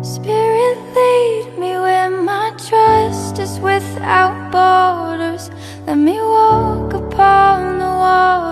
Spirit, lead me where my trust is without borders. Let me walk upon the water.